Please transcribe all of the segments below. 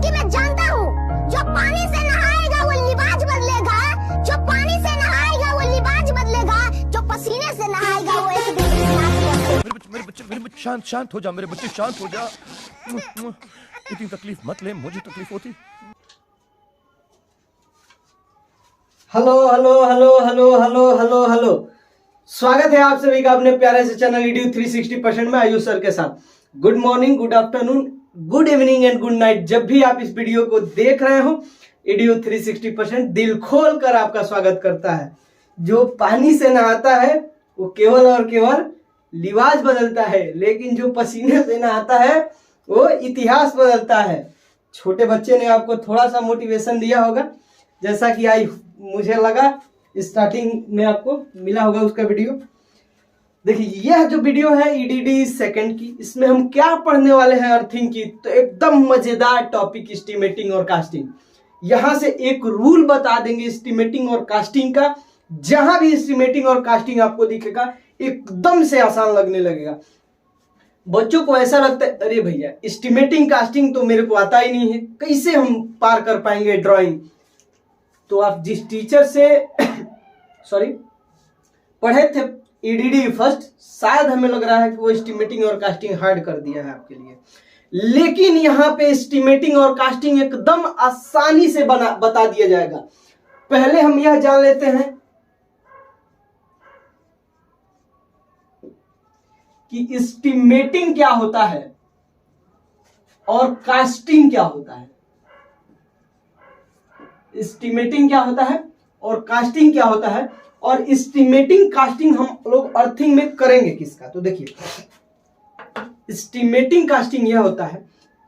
क्योंकि मैं जानता हूँ जो पानी से नहाएगा वो लिबाज बदलेगा, जो पानी से नहाएगा वो लिबाज बदलेगा, जो पसीने से नहाएगा वो एक दिन मेरे बच्चे शांत हो जा, मेरे बच्चे शांत हो जा। इतनी तकलीफ मत ले, मुझे तकलीफ होती। Hello hello hello hello hello hello hello, स्वागत है आप सभी का अपने प्यारे से चैनल EDU 360% में आयुष सर के साथ। Good morning, good afternoon, good evening and good night. जब भी आप इस वीडियो को देख रहे हो, EDU 360% दिल खोल कर आपका स्वागत करता है। जो पानी से नहाता है वो केवल और केवल लिबास बदलता है, लेकिन जो पसीने से नहाता है वो इतिहास बदलता है। छोटे बच्चे ने आपको थोड़ा सा मोटिवेशन दिया होगा, जैसा कि मुझे लगा स्टार्टिंग में आपको मिला होगा उसका वीडियो। देखिए, यह जो वीडियो है EDD सेकंड की, इसमें हम क्या पढ़ने वाले हैं अर्थिंग की, तो एकदम मजेदार टॉपिक एस्टिमेटिंग और कास्टिंग। यहां से एक रूल बता देंगे एस्टिमेटिंग और कास्टिंग का। जहां भी एस्टिमेटिंग और कास्टिंग आपको दिखेगा एकदम से आसान लगने लगेगा। बच्चों को ऐसा लगता है अरे भैया एस्टिमेटिंग कास्टिंग तो मेरे को आता ही नहीं है, कैसे हम पार कर पाएंगे ड्राइंग। तो आप जिस टीचर से पढ़े थे EDD फर्स्ट, शायद हमें लग रहा है कि वो एस्टिमेटिंग और कास्टिंग हार्ड कर दिया है आपके लिए, लेकिन यहाँ पे एस्टिमेटिंग और कास्टिंग एकदम आसानी से बता दिया जाएगा। पहले हम यह जान लेते हैं कि एस्टिमेटिंग क्या होता है और कास्टिंग क्या होता है। एस्टिमेटिंग क्या होता है और कास्टिंग क्या होता है, और एस्टिमेटिंग कास्टिंग हम लोग अर्थिंग में करेंगे किसका। तो देखिए, एस्टिमेटिंग कास्टिंग यह होता है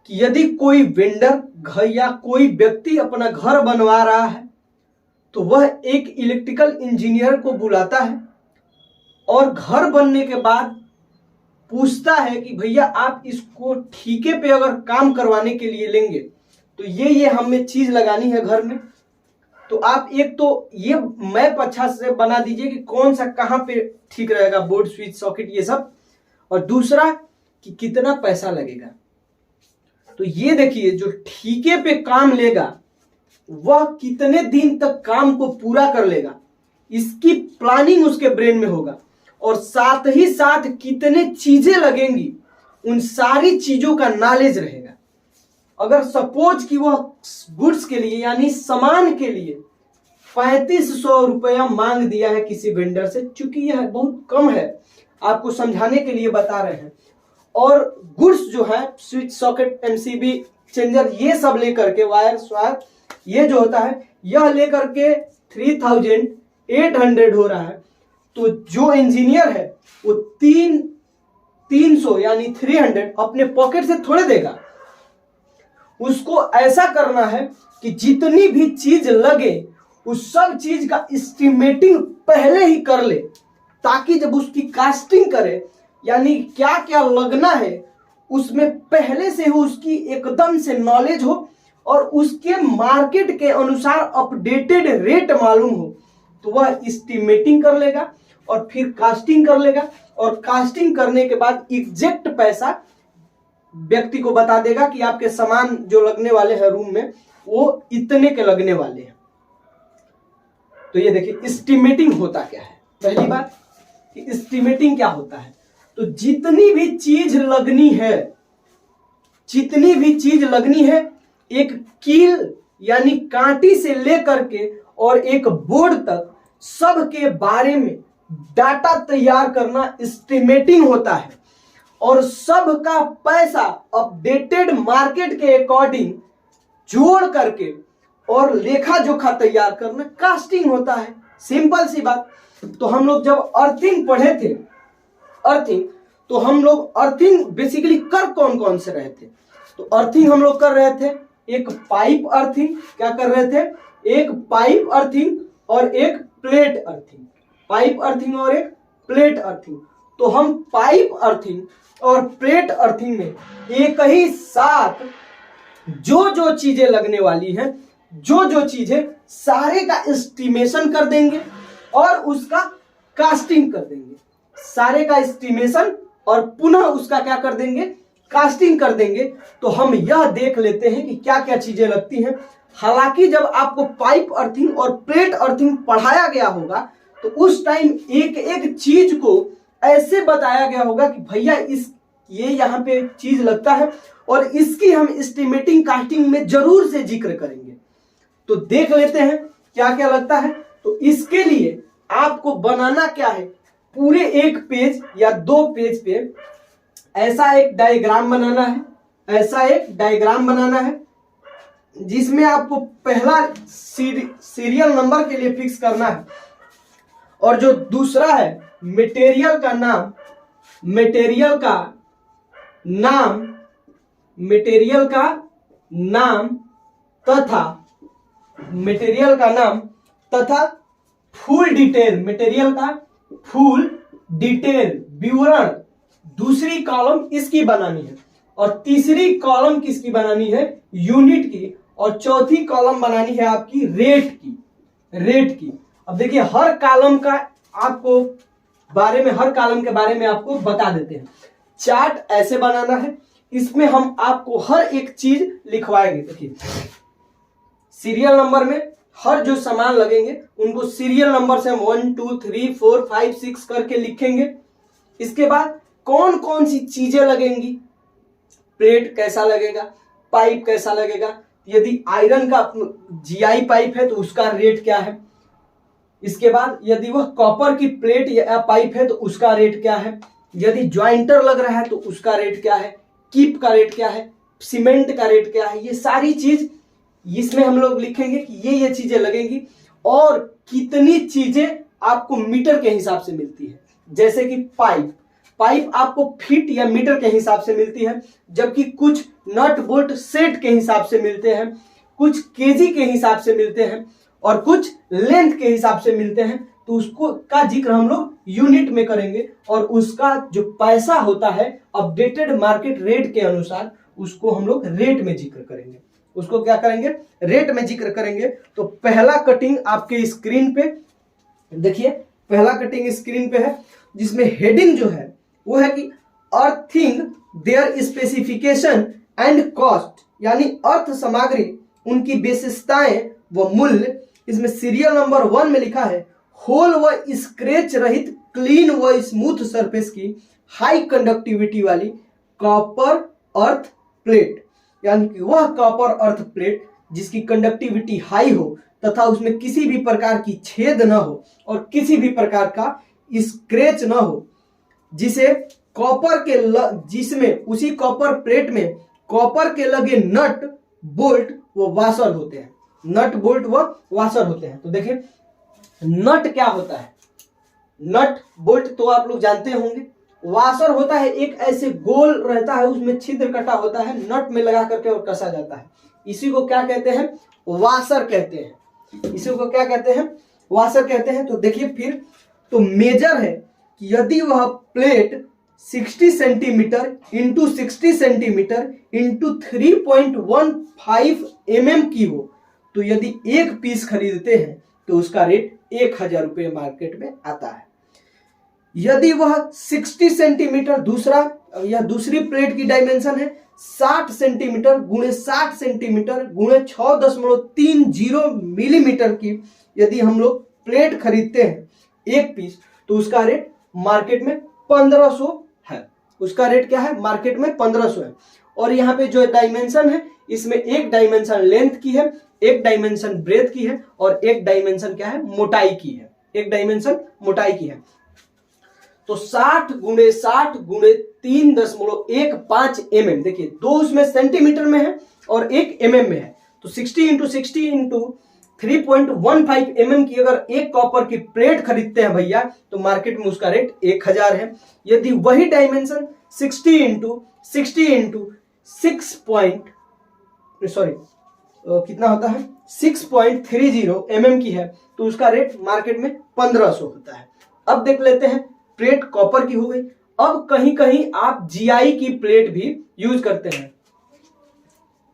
कि यदि कोई वेंडर घर या कोई व्यक्ति अपना घर बनवा रहा है तो वह एक इलेक्ट्रिकल इंजीनियर को बुलाता है और घर बनने के बाद पूछता है कि भैया आप इसको ठेके पे अगर काम करवाने के लिए लेंगे तो ये हमें चीज लगानी है घर में, तो आप एक तो ये मैप अच्छा से बना दीजिए कि कौन सा कहाँ पे ठीक रहेगा, बोर्ड स्विच सॉकेट ये सब, और दूसरा कि कितना पैसा लगेगा। तो ये देखिए, जो ठेके पे काम लेगा वह कितने दिन तक काम को पूरा कर लेगा, इसकी प्लानिंग उसके ब्रेन में होगा, और साथ ही साथ कितने चीजें लगेंगी उन सारी चीजों का नॉलेज रहेगा। अगर सपोज कि वह गुड्स के लिए यानी सामान के लिए 3500 रुपया मांग दिया है किसी वेंडर से, चूंकि यह बहुत कम है, आपको समझाने के लिए बता रहे हैं, और गुड्स जो है स्विच सॉकेट MCB चेंजर ये सब लेकर के वायर स्वायर ये जो होता है यह लेकर के 3800 हो रहा है, तो जो इंजीनियर है वो 300 यानी 300 अपने पॉकेट से थोड़े देगा। उसको ऐसा करना है कि जितनी भी चीज लगे उस सब चीज का एस्टिमेटिंग पहले ही कर ले, ताकि जब उसकी कास्टिंग करे यानी क्या क्या लगना है उसमें पहले से हो उसकी एकदम से नॉलेज हो, और उसके मार्केट के अनुसार अपडेटेड रेट मालूम हो, तो वह एस्टिमेटिंग कर लेगा और फिर कास्टिंग कर लेगा, और कास्टिंग करने के बाद एग्जैक्ट पैसा व्यक्ति को बता देगा कि आपके सामान जो लगने वाले हैं रूम में वो इतने के लगने वाले हैं। तो ये देखिए एस्टिमेटिंग होता क्या है। पहली बात कि एस्टिमेटिंग क्या होता है, तो जितनी भी चीज लगनी है एक कील यानी कांटी से लेकर के और एक बोर्ड तक सब के बारे में डाटा तैयार करना एस्टिमेटिंग होता है, और सब का पैसा अपडेटेड मार्केट के अकॉर्डिंग जोड़ करके और लेखा जोखा तैयार करना कास्टिंग होता है। सिंपल सी बात। तो हम लोग जब अर्थिंग पढ़े थे, तो हम लोग अर्थिंग बेसिकली कर कौन कौन से रहे थे, तो अर्थिंग हम लोग कर रहे थे एक पाइप अर्थिंग, क्या कर रहे थे, एक पाइप अर्थिंग और एक प्लेट अर्थिंग, पाइप अर्थिंग और एक प्लेट अर्थिंग। तो हम पाइप अर्थिंग और प्लेट अर्थिंग में एक ही साथ जो चीजें लगने वाली हैं, जो चीजें सारे का एस्टिमेशन कर देंगे और उसका कास्टिंग कर देंगे, सारे का एस्टिमेशन और पुनः उसका क्या कर देंगे, कास्टिंग कर देंगे तो हम यह देख लेते हैं कि क्या क्या चीजें लगती हैं। हालांकि जब आपको पाइप अर्थिंग और प्लेट अर्थिंग पढ़ाया गया होगा तो उस टाइम एक एक चीज को ऐसे बताया गया होगा कि भैया ये यहाँ पे चीज लगता है और इसकी हम एस्टिमेटिंग कास्टिंग में जरूर से जिक्र करेंगे। तो देख लेते हैं क्या क्या लगता है। तो इसके लिए आपको बनाना क्या है, पूरे एक पेज या 2 पेज पे ऐसा एक डायग्राम बनाना है, ऐसा एक डायग्राम बनाना है जिसमें आपको पहला सीरियल नंबर के लिए फिक्स करना है और जो दूसरा है मटेरियल का नाम, मटेरियल तथा फुल डिटेल, मटेरियल का फुल डिटेल विवरण दूसरी कॉलम इसकी बनानी है और तीसरी कॉलम किसकी बनानी है, यूनिट की, और चौथी कॉलम बनानी है आपकी रेट की। अब देखिए हर कॉलम के बारे में आपको बता देते हैं। चार्ट ऐसे बनाना है, इसमें हम आपको हर एक चीज लिखवाएंगे। देखिए सीरियल नंबर में हर जो सामान लगेंगे उनको सीरियल नंबर से हम 1 2 3 4 5 6 करके लिखेंगे। इसके बाद कौन कौन सी चीजें लगेंगी, प्लेट कैसा लगेगा, पाइप कैसा लगेगा, यदि आयरन का जीआई पाइप है तो उसका रेट क्या है, इसके बाद यदि वह कॉपर की प्लेट या पाइप है तो उसका रेट क्या है, यदि ज्वाइंटर लग रहा है तो उसका रेट क्या है, कीप का रेट क्या है, सीमेंट का रेट क्या है, ये सारी चीज इसमें हम लोग लिखेंगे कि ये चीजें लगेंगी। और कितनी चीजें आपको मीटर के हिसाब से मिलती है, जैसे कि पाइप आपको फीट या मीटर के हिसाब से मिलती है, जबकि कुछ नट बोल्ट सेट के हिसाब से मिलते हैं, कुछ केजी के हिसाब से मिलते हैं और कुछ लेंथ के हिसाब से मिलते हैं। तो उसको का जिक्र हम लोग यूनिट में करेंगे और उसका जो पैसा होता है अपडेटेड मार्केट रेट के अनुसार उसको हम लोग रेट में जिक्र करेंगे। उसको क्या करेंगे, रेट में जिक्र करेंगे। तो पहला कटिंग आपके स्क्रीन पे देखिए, पहला कटिंग स्क्रीन पे है जिसमें हेडिंग जो है वो है कि earthing their specification and cost, यानी अर्थ सामग्री, उनकी विशेषताएं व मूल्य। इसमें सीरियल नंबर 1 में लिखा है होल व स्क्रैच रहित क्लीन व स्मूथ सरफेस की हाई कंडक्टिविटी वाली कॉपर अर्थ प्लेट, यानी कि वह कॉपर अर्थ प्लेट जिसकी कंडक्टिविटी हाई हो तथा उसमें किसी भी प्रकार की छेद न हो और किसी भी प्रकार का स्क्रैच न हो, जिसे कॉपर के जिसमें उसी कॉपर प्लेट में कॉपर के लगे नट बोल्ट व वाशर होते हैं, नट बोल्ट व वाशर होते हैं। तो देखिए नट क्या होता है, नट बोल्ट तो आप लोग जानते होंगे। वाशर होता है एक ऐसे गोल रहता है, उसमें छिद्र कटा होता है, नट में लगा करके और कसा जाता है, इसी को क्या कहते हैं, वाशर कहते हैं। इसी को क्या कहते हैं, वाशर कहते हैं। तो देखिए फिर तो मेजर है कि यदि वह plate 60 centimetre into 60 centimetre into 3.15 mm की हो तो यदि एक पीस खरीदते हैं तो उसका रेट 1000 रुपये मार्केट में आता है। यदि वह 60 सेंटीमीटर दूसरी प्लेट की डायमेंशन है 60 सेंटीमीटर गुणे 60 सेंटीमीटर गुणे 6.30 मिलीमीटर की यदि हम लोग प्लेट खरीदते हैं एक पीस तो उसका रेट मार्केट में 1500 है। उसका रेट क्या है, मार्केट में 1500 है। और यहाँ पे जो डायमेंशन है इसमें एक डायमेंशन लेंथ की है, एक डायमेंशन ब्रेथ की है और एक डायमेंशन क्या है, मोटाई की है, एक डायमेंशन मोटाई की है। तो 60 गुणे 60 गुणे 3.15 mm, देखिए दो उसमें सेंटीमीटर में है और एक mm में है। तो 60 इंटू 60 इंटू 3.15 mm की अगर एक कॉपर की प्लेट खरीदते हैं भैया तो मार्केट में उसका रेट 1000 है। यदि वही डायमेंशन 60 इंटू कितना होता है 6.30 mm की है तो उसका रेट मार्केट में 1500 होता है। अब देख लेते हैं प्लेट कॉपर की हो गई। अब कहीं कहीं आप जीआई की प्लेट भी यूज करते हैं,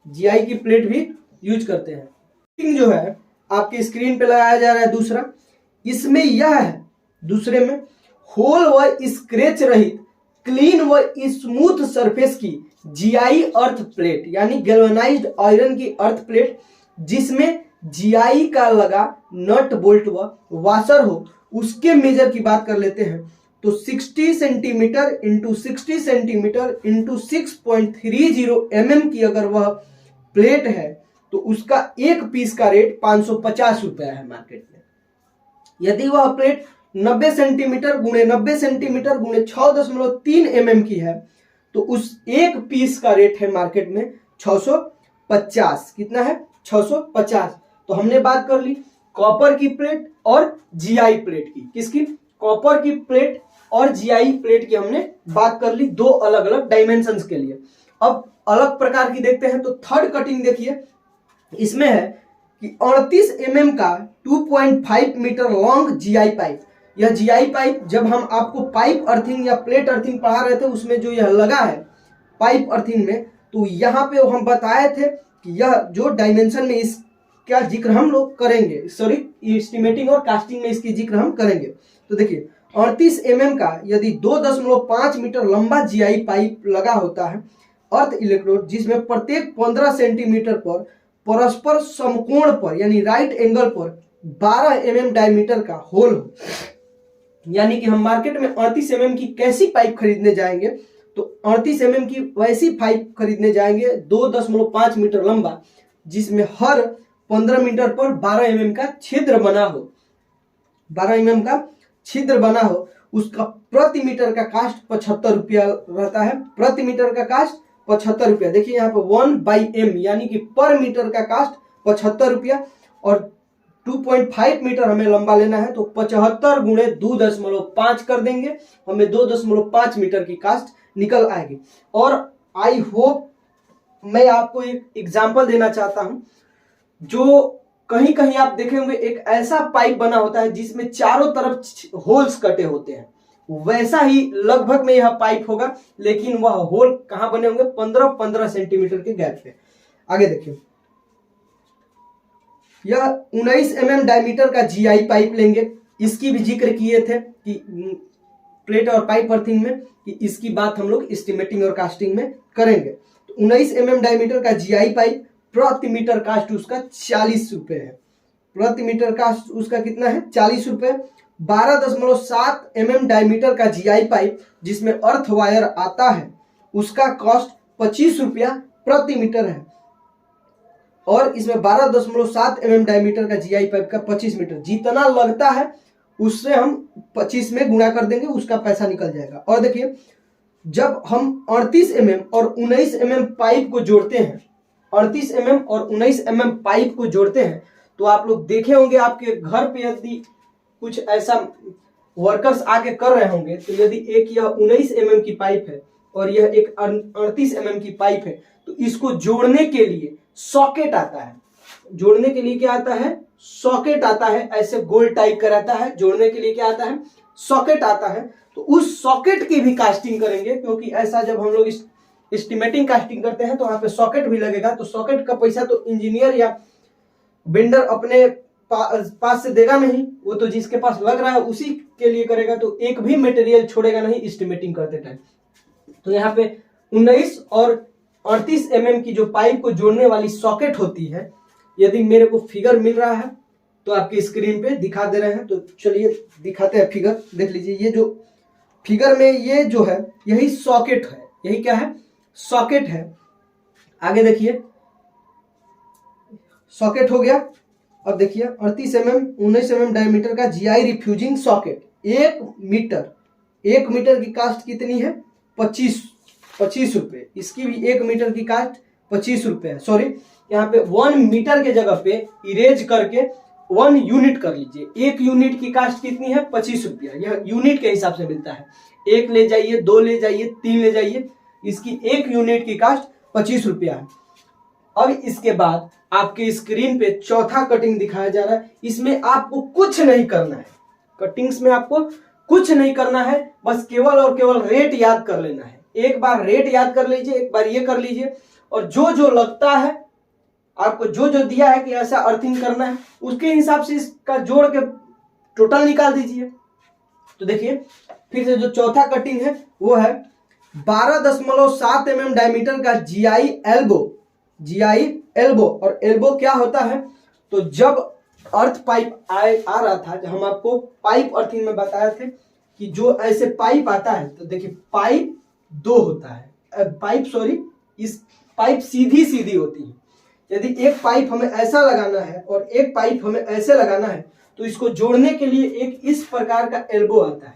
जीआई की प्लेट भी यूज करते हैं। जो है आपके स्क्रीन पे लगाया जा रहा है दूसरा, इसमें यह है दूसरे में होल व स्क्रैच रहित क्लीन व स्मूथ सरफेस की जीआई अर्थ प्लेट यानी गैल्वेनाइज्ड आयरन की अर्थ प्लेट जिसमें जीआई का लगा नट बोल्ट व वाशर हो, उसके मेजर की बात कर लेते हैं तो 60 centimetre into 60 centimetre into 6.30 mm की अगर वह प्लेट है तो उसका एक पीस का रेट 550 रुपया है मार्केट में। यदि वह प्लेट 90 सेंटीमीटर गुणे 90 सेंटीमीटर गुणे 6.3 mm की है तो उस एक पीस का रेट है मार्केट में 650। कितना है? 650। तो हमने बात कर ली कॉपर की प्लेट और जीआई प्लेट की। किसकी? कॉपर की प्लेट और जीआई प्लेट की हमने बात कर ली, दो अलग अलग डायमेंशंस के लिए। अब अलग प्रकार की देखते हैं तो थर्ड कटिंग देखिए, इसमें है कि 38 mm का 2.5 मीटर लॉन्ग जीआई पाइप। यह जीआई पाइप जब हम आपको पाइप अर्थिंग या प्लेट अर्थिंग पढ़ा रहे थे उसमें जो यह लगा है पाइप अर्थिंग में, तो यहाँ पे हम बताए थे कि यह जो डायमेंशन में इसका जिक्र हम लोग करेंगे, सॉरी एस्टिमेटिंग और कास्टिंग में इसकी जिक्र हम करेंगे। तो देखिए 38 mm का यदि 2.5 मीटर लंबा जीआई पाइप लगा होता है अर्थ इलेक्ट्रोड जिसमें प्रत्येक 15 सेंटीमीटर पर परस्पर समकोण पर यानी राइट एंगल पर 12 mm डायमीटर का होल हो, यानी कि हम मार्केट में 38 mm की कैसी पाइप खरीदने जाएंगे तो 38 mm की वैसी पाइप खरीदने जाएंगे 2.5 मीटर लंबा जिसमें हर 15 मीटर पर 12 mm का छिद्र बना हो, 12 mm का छिद्र बना हो। उसका प्रति मीटर का कास्ट 75 रुपया रहता है, प्रति मीटर का कास्ट 75 रुपया। देखिए यहाँ पे 1/m यानी कि पर मीटर का कास्ट 75 रुपया और 2.5 मीटर हमें लंबा लेना है तो 75 गुणे 2.5 कर देंगे, हमें 2.5 मीटर की कास्ट निकल आएगी। और आई होप मैं आपको एक एग्जाम्पल देना चाहता हूं, जो कहीं कहीं आप देखे होंगे एक ऐसा पाइप बना होता है जिसमें चारों तरफ होल्स कटे होते हैं, वैसा ही लगभग में यह पाइप होगा, लेकिन वह होल कहां बने होंगे? 15-15 सेंटीमीटर के गैप पे। आगे देखिए, यह 19 mm डायमीटर का जीआई पाइप लेंगे, इसकी भी जिक्र किए थे कि प्लेट और पाइप अर्थिंग में कि इसकी बात हम लोग एस्टिमेटिंग और कास्टिंग में करेंगे। तो 19 mm डायमीटर का जीआई पाइप प्रति मीटर कास्ट उसका 40 रुपए है, प्रति मीटर कास्ट उसका कितना है? 40 रुपए। 12.7 mm डायमीटर का जीआई पाइप जिसमें अर्थ वायर आता है उसका कॉस्ट 25 रुपया प्रति मीटर है, और इसमें 12.7 mm डायमीटर का जीआई पाइप का 25 मीटर, जितना लगता है उससे हम 25 में गुणा कर देंगे, उसका पैसा निकल जाएगा। और देखिए जब हम 38 mm और 19 mm पाइप को जोड़ते हैं, 38 mm और 19 mm पाइप को जोड़ते हैं तो आप लोग देखे होंगे आपके घर पे यदि कुछ ऐसा वर्कर्स आके कर रहे होंगे तो यदि एक यह 19 mm की पाइप है और यह एक 38 mm की पाइप है तो इसको जोड़ने के लिए सॉकेट आता है, जोड़ने के लिए क्या आता है? सॉकेट आता है, ऐसे गोल टाइप का रहता है, जोड़ने के लिए क्या आता है? सॉकेट आता है। तो उस सॉकेट की भी कास्टिंग करेंगे, क्योंकि ऐसा जब हम लोग एस्टिमेटिंग कास्टिंग करते हैं तो वहां पे सॉकेट भी लगेगा, तो सॉकेट का पैसा तो इंजीनियर या वेंडर अपने पास से देगा नहीं, वो तो जिसके पास लग रहा है उसी के लिए करेगा, तो एक भी मटेरियल छोड़ेगा नहीं एस्टिमेटिंग करते टाइम। तो यहाँ पे 19 और 38 mm की जो पाइप को जोड़ने वाली सॉकेट होती है, यदि मेरे को फिगर मिल रहा है तो आपकी स्क्रीन पे दिखा दे रहे हैं, तो चलिए दिखाते हैं फिगर, देख लीजिए। ये जो फिगर में ये जो है यही सॉकेट है, यही क्या है? सॉकेट है। आगे देखिए, सॉकेट हो गया। अब देखिए 38 mm 19 mm डायमीटर का जीआई रिफ्यूजिंग सॉकेट, 1 मीटर की कास्ट कितनी है? 25 रुपए। इसकी भी 1 मीटर की कास्ट 25 रुपए है। सॉरी, यहाँ पे 1 मीटर के जगह पे इरेज करके 1 यूनिट कर लीजिए। 1 यूनिट की कास्ट कितनी है? 25 रुपया। यह यूनिट के हिसाब से मिलता है, 1 ले जाइए, 2 ले जाइए, 3 ले जाइए, इसकी 1 यूनिट की कास्ट 25 रुपया है। अब इसके बाद आपके स्क्रीन पे चौथा कटिंग दिखाया जा रहा है। इसमें आपको कुछ नहीं करना है, कटिंग्स में आपको कुछ नहीं करना है, बस केवल और केवल रेट याद कर लेना है। एक बार रेट याद कर लीजिए, एक बार ये कर लीजिए, और जो जो लगता है आपको, जो जो दिया है कि ऐसा अर्थिंग करना है, उसके हिसाब से इसका जोड़ के टोटल निकाल दीजिए। तो देखिए फिर से जो चौथा कटिंग है वो है 12.7 mm डायमीटर का जीआई एल्बो। और एल्बो क्या होता है, तो जब अर्थ पाइप आ रहा था, जब हम आपको पाइप अर्थिंग में बताए थे कि जो ऐसे पाइप आता है, तो देखिए पाइप दो होता है, इस पाइप सीधी होती है। यदि एक पाइप हमें ऐसा लगाना है और एक पाइप हमें ऐसे लगाना है, तो इसको जोड़ने के लिए एक इस प्रकार का एल्बो आता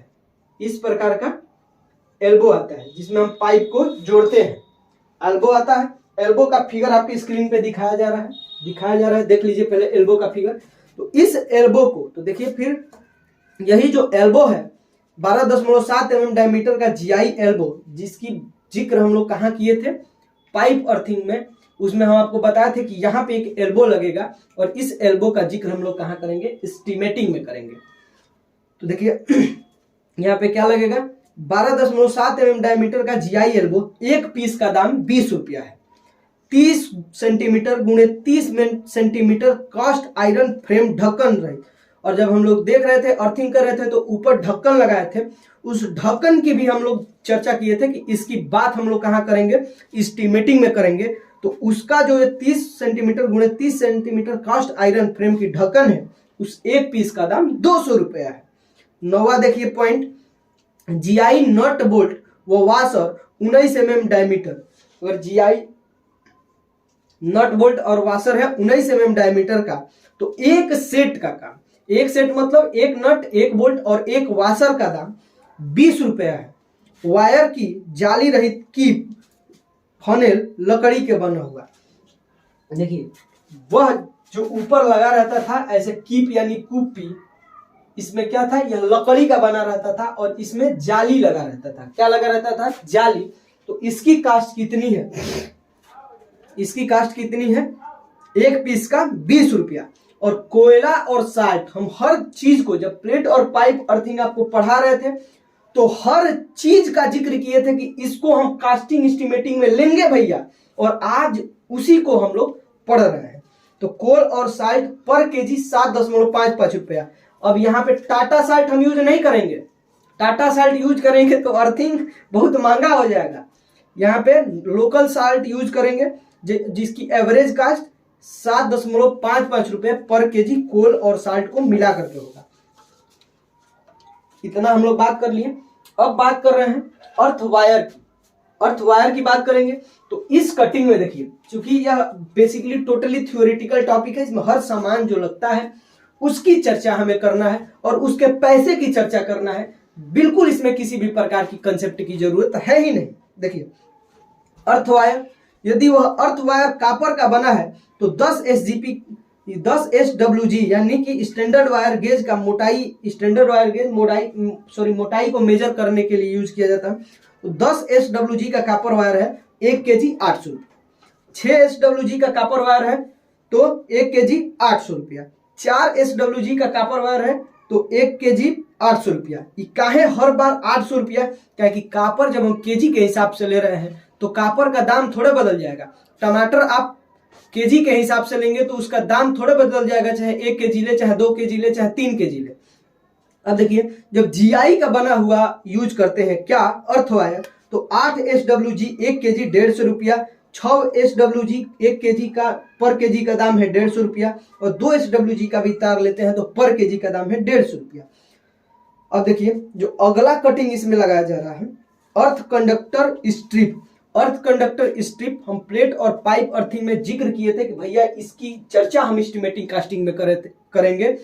है, जिसमें हम पाइप को जोड़ते हैं, एल्बो आता है। एल्बो का फिगर आपकी स्क्रीन पे दिखाया जा रहा है, देख लीजिए पहले एल्बो का फिगर। तो इस एल्बो को, तो देखिए फिर यही जो एल्बो है 12.7 mm डायमीटर का जीआई एल्बो, जिसकी जिक्र हम लोग कहाँ किए थे, पाइप अर्थिंग में। उसमें हम आपको बताए थे कि यहाँ पे एक एल्बो लगेगा और इस एल्बो का जिक्र हम लोग कहाँ करेंगे, स्टीमेटिंग में करेंगे। तो देखिए यहाँ पे क्या लगेगा, 12.7 mm डायमीटर का जीआई एल्बो, एक पीस का दाम 20 रुपया है। 30 सेंटीमीटर गुणे 30 सेंटीमीटर कास्ट आयरन फ्रेम ढक्कन रहे। और जब हम लोग देख रहे थे, अर्थिंग कर रहे थे, तो ऊपर ढक्कन लगाए थे, उस ढक्कन की भी हम लोग चर्चा किए थे कि इसकी बात हम लोग कहाँ करेंगे, स्टीमेटिंग में करेंगे। तो उसका जो 30 सेंटीमीटर गुणे 30 सेंटीमीटर कास्ट आयरन फ्रेम की ढक्कन है, उस एक पीस का दाम 200 रुपया है। 9वां देखिए पॉइंट, जीआई नट बोल्ट व वाशर 19 mm डायमीटर। अगर जीआई नट बोल्ट और वाशर है 19 mm डायमीटर का, तो एक सेट का काम, एक सेट मतलब एक नट, एक बोल्ट और एक वाशर का दाम 20 रुपया है। वायर की जाली रहित कीप फनेल लकड़ी के बना हुआ। देखिए वह जो ऊपर लगा रहता था ऐसे कीप यानी कुप्पी, इसमें क्या था, यह लकड़ी का बना रहता था और इसमें जाली लगा रहता था। क्या लगा रहता था, जाली। तो इसकी कास्ट कितनी है, एक पीस का 20 रुपया। और कोयला और साल्ट, हम हर चीज को, जब प्लेट और पाइप अर्थिंग आपको पढ़ा रहे थे, तो हर चीज का जिक्र किए थे कि इसको हम कास्टिंग एस्टिमेटिंग में लेंगे भैया, और आज उसी को हम लोग पढ़ रहे हैं। तो कोल और साल्ट पर केजी 7.55 रुपया। अब यहाँ पे टाटा साल्ट हम यूज नहीं करेंगे, टाटा साल्ट यूज करेंगे तो अर्थिंग बहुत महंगा हो जाएगा। यहाँ पे लोकल साल्ट यूज करेंगे, जिसकी एवरेज कास्ट 7.55 रुपये पर केजी कोल और साल्ट को मिला करके होगा। इतना हम लोग बात कर लिए। अब बात कर रहे हैं अर्थ वायर की बात करेंगे। तो इस कटिंग में देखिए, क्योंकि यह बेसिकली टोटली थ्योरेटिकल टॉपिक है, इसमें हर सामान जो लगता है उसकी चर्चा हमें करना है और उसके पैसे की चर्चा करना है। बिल्कुल इसमें किसी भी प्रकार की कंसेप्ट की जरूरत है ही नहीं। देखिए अर्थ वायर, यदि वह अर्थ वायर कॉपर का बना है तो 10 SWG यानी कि स्टैंडर्ड वायर गेज का मोटाई को मेजर करने के लिए यूज किया जाता है। तो 10 SWG का कॉपर वायर है 1 kg 800 रुपया। 6 SWG का कॉपर वायर है तो 1 kg 800 रुपया। 4 SWG का कॉपर वायर है तो 1 kg 800 रुपया। काहे हर बार 800 रुपया, क्या कि कॉपर जब हम केजी के हिसाब से ले रहे हैं तो कॉपर का दाम थोड़े बदल जाएगा। टमाटर आप केजी के हिसाब से लेंगे तो उसका दाम थोड़े बदल जाएगा, चाहे 1 kg ले, चाहे 2 kg ले, चाहे 3 kg ले। अब देखिए जब जीआई का बना हुआ यूज करते हैं क्या, अर्थ वायर, तो 8 SWG 1 kg 150 रुपया, 6 SWG 1 kg का पर केजी का दाम है 150 रुपया, और 2 SWG का भी तार लेते हैं तो पर केजी का दाम है 150 रुपया। अब देखिए जो अगला कटिंग इसमें लगाया जा रहा है, अर्थ कंडक्टर स्ट्रिप। अर्थ कंडक्टर स्ट्रिप हम प्लेट और पाइप अर्थिंग में जिक्र किए थे कि भैया इसकी चर्चा हम एस्टिमेटिंग कास्टिंग में करेंगे,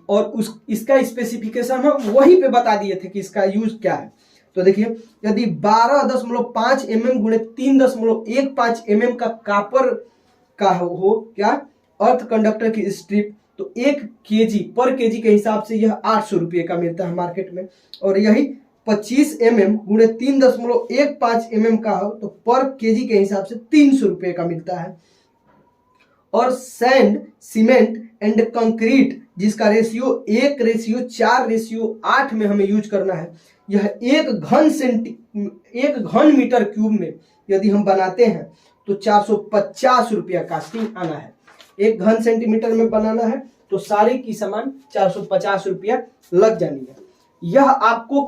और इसका स्पेसिफिकेशन हम वहीं पे बता दिए थे कि इसका यूज क्या है। तो देखिए यदि 12.5 mm गुणे 3.15 mm का कॉपर का हो क्या अर्थ कंडक्टर की स्ट्रिप, तो 1 kg पर केजी के हिसाब से यह 800 रुपये का मिलता है मार्केट में। और यही 25 mm गुणे 3.15 mm का हो तो पर केजी के हिसाब से 300 रुपये का मिलता है। और सैंड, सीमेंट एंड कंक्रीट, जिसका रेशियो 1:4:8 में हमें यूज करना है, यह 1 घन मीटर क्यूब में यदि हम बनाते हैं तो 450 रुपया कास्टिंग आना है। 1 घन सेंटीमीटर में बनाना है तो सारे की सामान 450 रुपया लग जानी है। यह आपको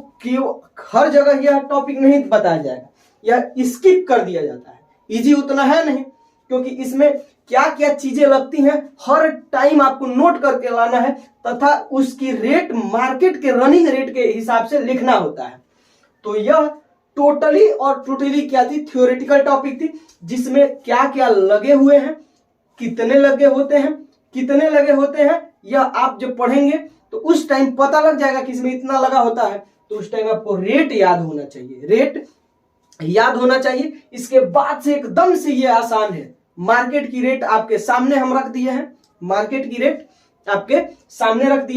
हर जगह यह टॉपिक नहीं बताया जाएगा, यह स्किप कर दिया जाता है। इजी उतना है नहीं, क्योंकि इसमें क्या क्या चीजें लगती हैं हर टाइम आपको नोट करके लाना है, तथा उसकी रेट मार्केट के रनिंग रेट के हिसाब से लिखना होता है। तो यह टोटली क्या थी, थ्योरेटिकल टॉपिक थी, जिसमें क्या क्या लगे हुए हैं, कितने लगे होते हैं यह आप जब पढ़ेंगे तो उस टाइम पता लग जाएगा कि इसमें इतना लगा होता है। तो उस टाइम आपको रेट याद होना चाहिए। इसके बाद से एकदम से ये आसान है। मार्केट की रेट आपके सामने हम रख दिए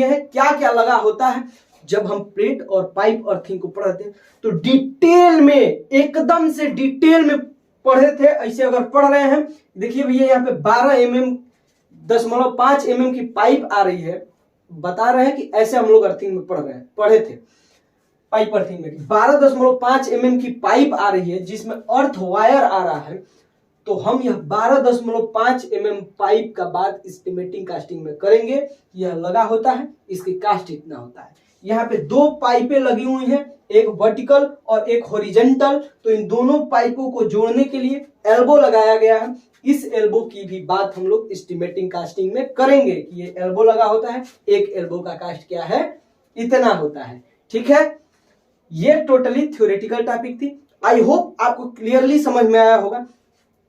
हैं, क्या क्या लगा होता है। जब हम प्लेट और पाइप अर्थिंग को पढ़ते हैं तो डिटेल में, एकदम से डिटेल में पढ़े थे। ऐसे अगर पढ़ रहे हैं, देखिए भैया यहाँ पे 12.5 mm की पाइप आ रही है, बता रहे हैं कि ऐसे हम लोग अर्थिंग में पढ़े थे। पाइप अर्थिंग में 12.5 mm की पाइप आ रही है जिसमें अर्थ वायर आ रहा है। तो हम यह 12.5 mm पाइप का बात एस्टिमेटिंग कास्टिंग में करेंगे। यह लगा होता है, इसकी कास्ट इतना होता है। यहाँ पे 2 पाइपें लगी हुई हैं, एक वर्टिकल और एक हॉरिजॉन्टल। तो इन दोनों पाइपों को जोड़ने के लिए एल्बो लगाया गया है। इस एल्बो की भी बात हम लोग एस्टिमेटिंग कास्टिंग में करेंगे कि ये एल्बो लगा होता है, एक एल्बो का कास्ट क्या है, इतना होता है। ठीक है, ये टोटली थ्योरेटिकल टॉपिक थी। आई होप आपको क्लियरली समझ में आया होगा।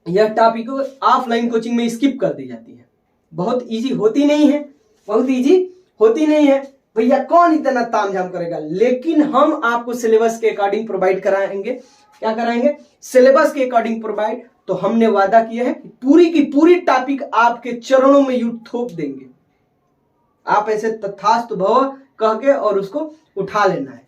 यह टॉपिक ऑफलाइन कोचिंग में स्किप कर दी जाती है, बहुत इजी होती नहीं है भैया, कौन इतना तामझाम करेगा। लेकिन हम आपको सिलेबस के अकॉर्डिंग प्रोवाइड कराएंगे। क्या कराएंगे? सिलेबस के अकॉर्डिंग प्रोवाइड। तो हमने वादा किया है कि पूरी की पूरी टॉपिक आपके चरणों में यूं थोप देंगे। आप ऐसे तथास्तु भव कह के और उसको उठा लेना है,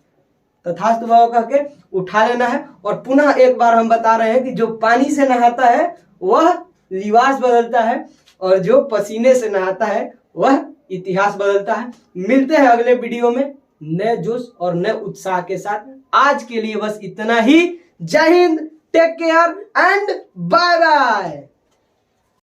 तथास्तु भव कह के उठा लेना है। और पुनः एक बार हम बता रहे हैं कि जो पानी से नहाता है वह लिबास बदलता है, और जो पसीने से नहाता है वह इतिहास बदलता है। मिलते हैं अगले वीडियो में नए जोश और नए उत्साह के साथ। आज के लिए बस इतना ही। जय हिंद, take care and bye bye.